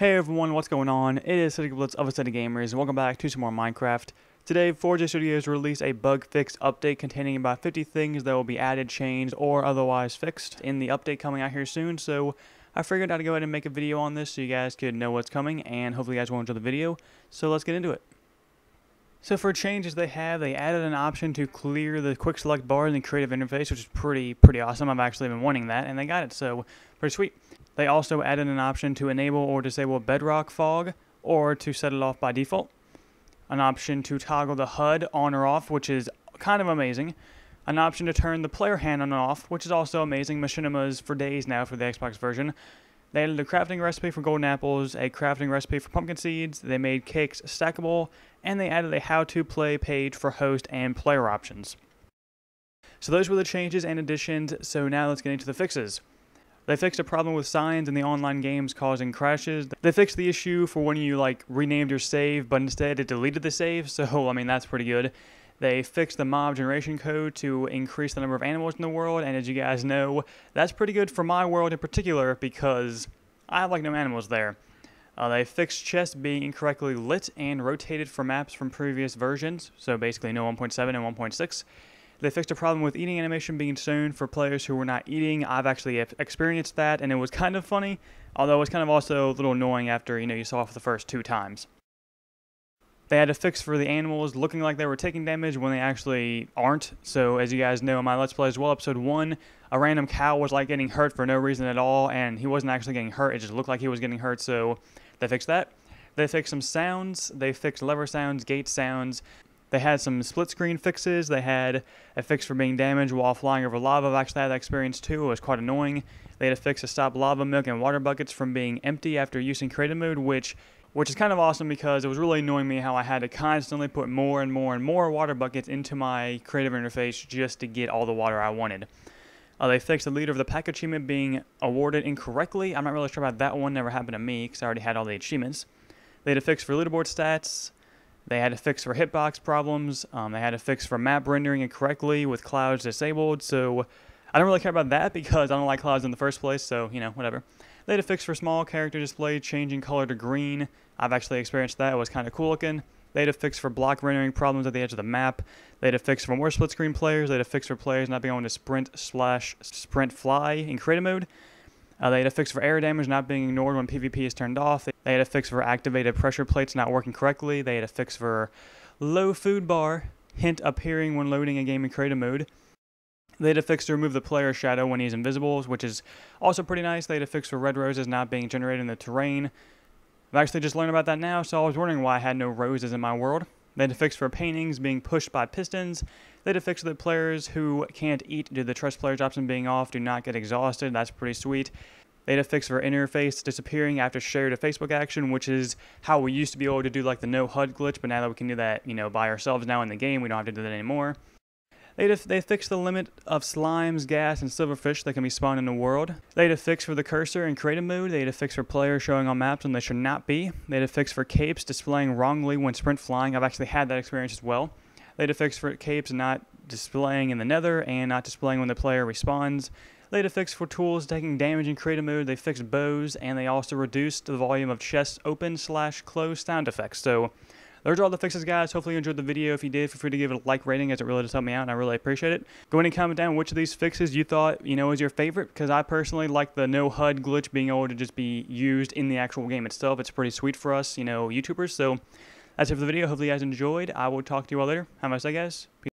Hey everyone, what's going on? It is BliTzz of Gamers, and welcome back to some more Minecraft. Today, 4J Studios released a bug fix update containing about 50 things that will be added, changed, or otherwise fixed in the update coming out here soon, so I figured I'd go ahead and make a video on this so you guys could know what's coming, and hopefully you guys will enjoy the video, so let's get into it. So for changes they added an option to clear the quick select bar in the creative interface, which is pretty awesome. I've actually been wanting that, and they got it, so pretty sweet. They also added an option to enable or disable bedrock fog, or to set it off by default. An option to toggle the HUD on or off, which is kind of amazing. An option to turn the player hand on and off, which is also amazing. Machinimas for days now for the Xbox version. They added a crafting recipe for golden apples, a crafting recipe for pumpkin seeds, they made cakes stackable, and they added a how-to play page for host and player options. So those were the changes and additions, so now let's get into the fixes. They fixed a problem with signs in the online games causing crashes. They fixed the issue for when you renamed your save, but instead it deleted the save, so I mean that's pretty good. They fixed the mob generation code to increase the number of animals in the world, and as you guys know, that's pretty good for my world in particular because I have no animals there. They fixed chests being incorrectly lit and rotated for maps from previous versions, so basically no 1.7 and 1.6. They fixed a problem with eating animation being shown for players who were not eating. I've actually experienced that, and it was kind of funny, although it was kind of also a little annoying after, you saw it for the first 2 times. They had a fix for the animals looking like they were taking damage when they actually aren't. So as you guys know in my Let's Play as well, episode 1, a random cow was getting hurt for no reason at all, and he wasn't actually getting hurt, it just looked like he was getting hurt, so they fixed that. They fixed some sounds, they fixed lever sounds, gate sounds. They had some split screen fixes. They had a fix for being damaged while flying over lava. I've actually had that experience too. It was quite annoying. They had a fix to stop lava, milk, and water buckets from being empty after using creative mode, which is kind of awesome because it was really annoying me how I had to constantly put more and more and more water buckets into my creative interface just to get all the water I wanted. They fixed the leader of the pack achievement being awarded incorrectly. I'm not really sure about that one. Never happened to me because I already had all the achievements. They had a fix for leaderboard stats. They had a fix for hitbox problems. They had a fix for map rendering incorrectly with clouds disabled. So I don't really care about that because I don't like clouds in the first place. So, whatever. They had a fix for small character display changing color to green. I've actually experienced that. It was kind of cool looking. They had a fix for block rendering problems at the edge of the map. They had a fix for more split screen players. They had a fix for players not being able to sprint fly in creative mode. They had a fix for air damage not being ignored when PvP is turned off. They had a fix for activated pressure plates not working correctly. They had a fix for low food bar hint appearing when loading a game in creative mode. They had a fix to remove the player shadow when he's invisible, which is also pretty nice. They had a fix for red roses not being generated in the terrain. I've actually just learned about that now, so I was wondering why I had no roses in my world. They had a fix for paintings being pushed by pistons. They had a fix for the players who can't eat due to the trust players option being off, do not get exhausted. That's pretty sweet. They had a fix for interface disappearing after share to Facebook action, which is how we used to be able to do the no HUD glitch, but now that we can do that, by ourselves now in the game, we don't have to do that anymore. They fixed the limit of slimes, gas, and silverfish that can be spawned in the world. They had a fix for the cursor in creative mode. They had a fix for players showing on maps when they should not be. They had a fix for capes displaying wrongly when sprint flying. I've actually had that experience as well. They had a fix for capes not displaying in the nether and not displaying when the player respawns. They had a fix for tools taking damage in creative mode. They fixed bows, and they also reduced the volume of chests open/close sound effects. So those are all the fixes, guys. Hopefully you enjoyed the video. If you did, feel free to give it a like rating as it really does help me out, and I really appreciate it. Go ahead and comment down which of these fixes you thought, is your favorite, because I personally like the no HUD glitch being able to just be used in the actual game itself. It's pretty sweet for us, YouTubers. So that's it for the video. Hopefully you guys enjoyed. I will talk to you all later. Have a nice day, guys. Peace.